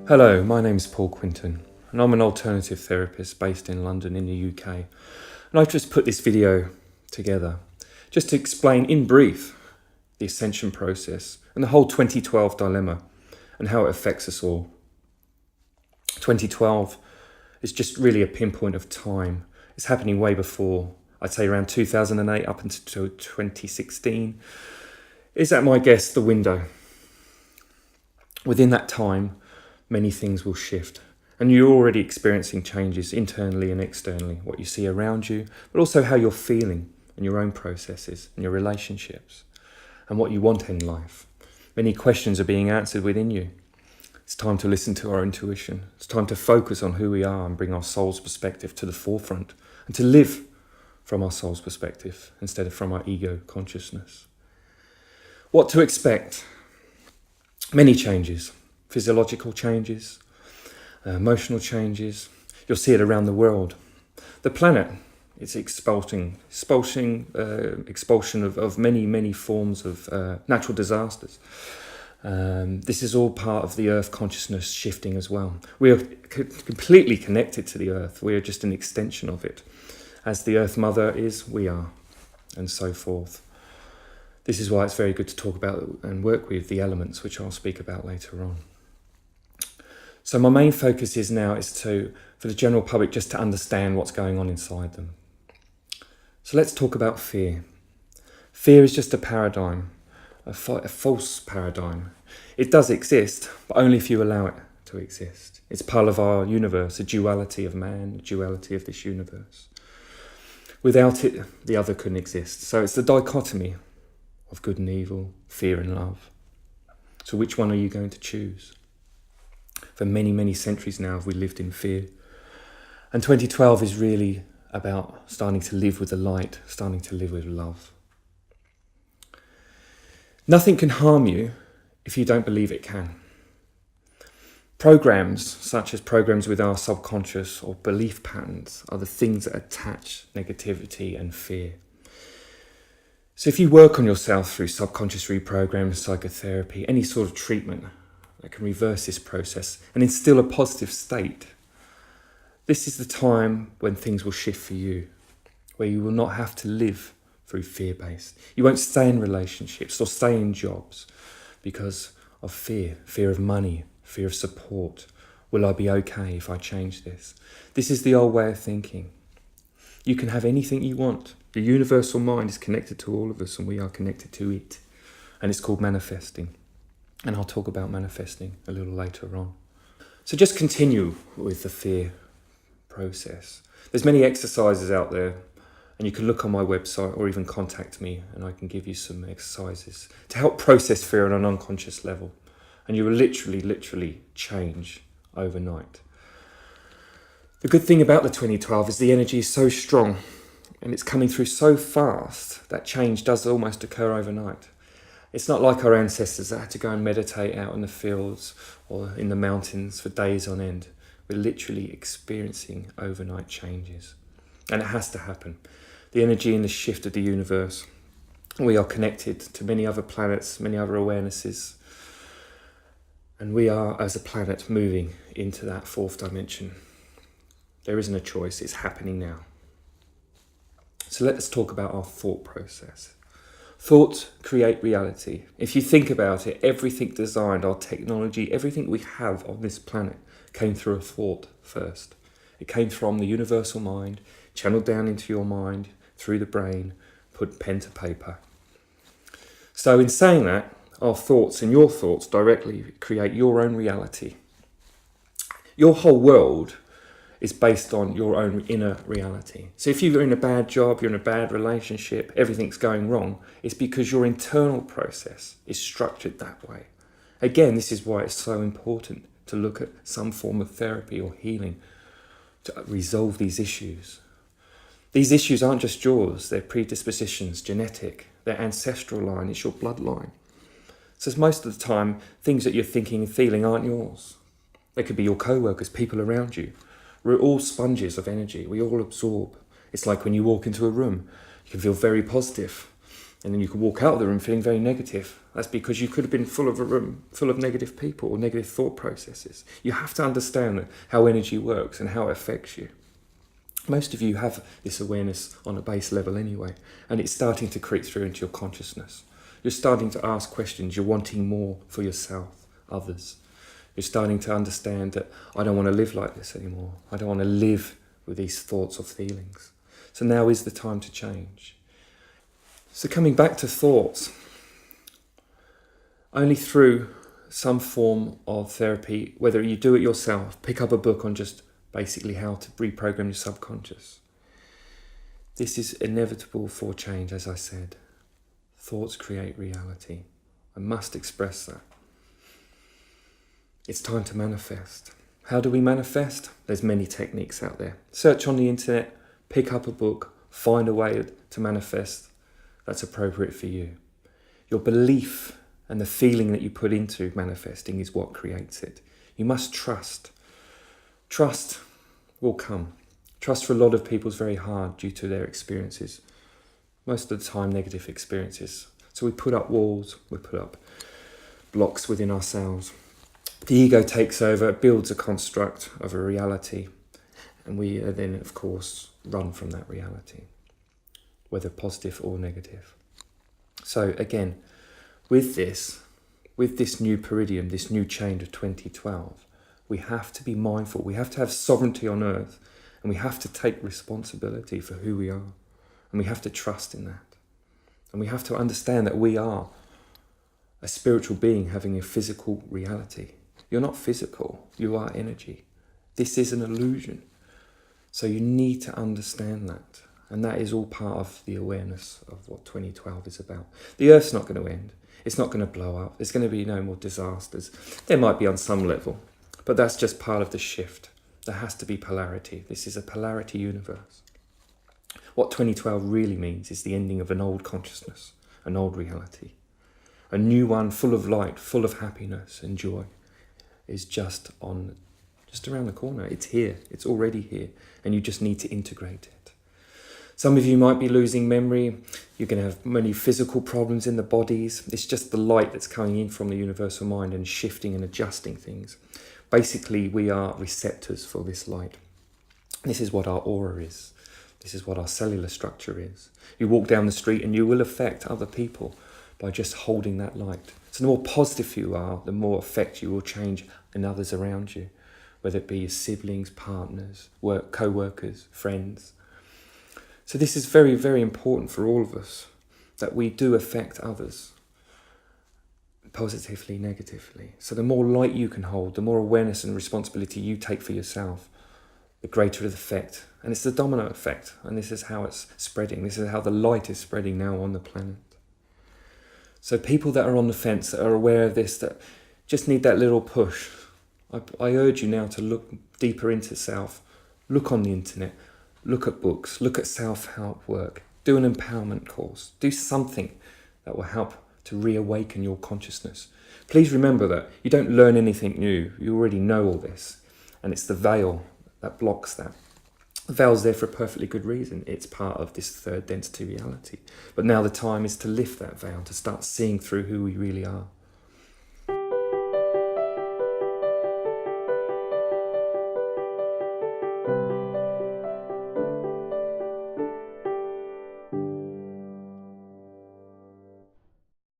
Hello, my name's Paul Quinton, and I'm an alternative therapist based in London in the UK. And I've just put this video together just to explain in brief the Ascension process and the whole 2012 dilemma and how it affects us all. 2012 is just really a pinpoint of time. It's happening way before, I'd say around 2008 up until 2016. Is at my guess the window. Within that time, many things will shift, and you're already experiencing changes internally and externally, what you see around you, but also how you're feeling and your own processes and your relationships and what you want in life. Many questions are being answered within you. It's time to listen to our intuition. It's time to focus on who we are and bring our soul's perspective to the forefront and to live from our soul's perspective instead of from our ego consciousness. What to expect? Many changes. Physiological changes, emotional changes. You'll see it around the world. The planet is expulsion of many forms of natural disasters. This is all part of the Earth consciousness shifting as well. We are completely connected to the Earth. We are just an extension of it. As the Earth Mother is, we are, and so forth. This is why it's very good to talk about and work with the elements, which I'll speak about later on. So my main focus is for the general public, just to understand what's going on inside them. So let's talk about fear. Fear is just a paradigm, a false paradigm. It does exist, but only if you allow it to exist. It's part of our universe, a duality of man, a duality of this universe. Without it, the other couldn't exist. So it's the dichotomy of good and evil, fear and love. So which one are you going to choose? For many centuries now have we lived in fear. And 2012 is really about starting to live with the light, starting to live with love. Nothing can harm you if you don't believe it can. Programs, such as programs with our subconscious or belief patterns, are the things that attach negativity and fear. So if you work on yourself through subconscious reprogramming, psychotherapy, any sort of treatment that can reverse this process and instill a positive state, this is the time when things will shift for you, where you will not have to live through fear-based. You won't stay in relationships or stay in jobs because of fear of money, fear of support. Will I be okay if I change this? This is the old way of thinking. You can have anything you want. The universal mind is connected to all of us and we are connected to it. And it's called manifesting. And I'll talk about manifesting a little later on. So just continue with the fear process. There's many exercises out there, and you can look on my website or even contact me and I can give you some exercises to help process fear on an unconscious level. And you will literally change overnight. The good thing about the 2012 is the energy is so strong and it's coming through so fast that change does almost occur overnight. It's not like our ancestors that had to go and meditate out in the fields or in the mountains for days on end. We're literally experiencing overnight changes. And it has to happen. The energy and the shift of the universe. We are connected to many other planets, many other awarenesses. And we are, as a planet, moving into that fourth dimension. There isn't a choice, it's happening now. So let's talk about our thought process. Thoughts create reality. If you think about it, everything designed, our technology, everything we have on this planet came through a thought first. It came from the universal mind, channeled down into your mind, through the brain, put pen to paper. So in saying that, our thoughts and your thoughts directly create your own reality. Your whole world is based on your own inner reality. So if you're in a bad job, you're in a bad relationship, everything's going wrong, it's because your internal process is structured that way. Again, this is why it's so important to look at some form of therapy or healing to resolve these issues. These issues aren't just yours, they're predispositions, genetic, they're ancestral line, it's your bloodline. So most of the time, things that you're thinking and feeling aren't yours. They could be your co-workers, people around you. We're all sponges of energy. We all absorb. It's like when you walk into a room, you can feel very positive. And then you can walk out of the room feeling very negative. That's because you could have been full of a room full of negative people or negative thought processes. You have to understand how energy works and how it affects you. Most of you have this awareness on a base level anyway, and it's starting to creep through into your consciousness. You're starting to ask questions. You're wanting more for yourself, others. You're starting to understand that I don't want to live like this anymore. I don't want to live with these thoughts or feelings. So now is the time to change. So coming back to thoughts, only through some form of therapy, whether you do it yourself, pick up a book on just basically how to reprogram your subconscious. This is inevitable for change, as I said. Thoughts create reality. I must express that. It's time to manifest. How do we manifest? There's many techniques out there. Search on the internet, pick up a book, find a way to manifest that's appropriate for you. Your belief and the feeling that you put into manifesting is what creates it. You must trust. Trust will come. Trust for a lot of people is very hard due to their experiences. Most of the time, negative experiences. So we put up walls, we put up blocks within ourselves. The ego takes over, builds a construct of a reality, and we then, of course, run from that reality, whether positive or negative. So again, with this new peridium, this new change of 2012, we have to be mindful. We have to have sovereignty on earth, and we have to take responsibility for who we are, and we have to trust in that. And we have to understand that we are a spiritual being having a physical reality. You're not physical, you are energy. This is an illusion. So you need to understand that. And that is all part of the awareness of what 2012 is about. The Earth's not going to end. It's not going to blow up. There's going to be no more disasters. There might be on some level, but that's just part of the shift. There has to be polarity. This is a polarity universe. What 2012 really means is the ending of an old consciousness, an old reality. A new one full of light, full of happiness and joy is just around the corner. It's here. It's already here. And you just need to integrate it. Some of you might be losing memory. You're going to have many physical problems in the bodies. It's just the light that's coming in from the universal mind and shifting and adjusting things. Basically, we are receptors for this light. This is what our aura is. This is what our cellular structure is. You walk down the street and you will affect other people by just holding that light. So the more positive you are, the more effect you will change in others around you, whether it be your siblings, partners, co-workers, friends. So this is very, very important for all of us, that we do affect others, positively, negatively. So the more light you can hold, the more awareness and responsibility you take for yourself, the greater the effect. And it's the domino effect, and this is how it's spreading. This is how the light is spreading now on the planet. So people that are on the fence, that are aware of this, that just need that little push, I urge you now to look deeper into self. Look on the internet, look at books, look at self-help work, do an empowerment course, do something that will help to reawaken your consciousness. Please remember that you don't learn anything new. You already know all this, and it's the veil that blocks that. The veil's there for a perfectly good reason. It's part of this third density reality. But now the time is to lift that veil, to start seeing through who we really are.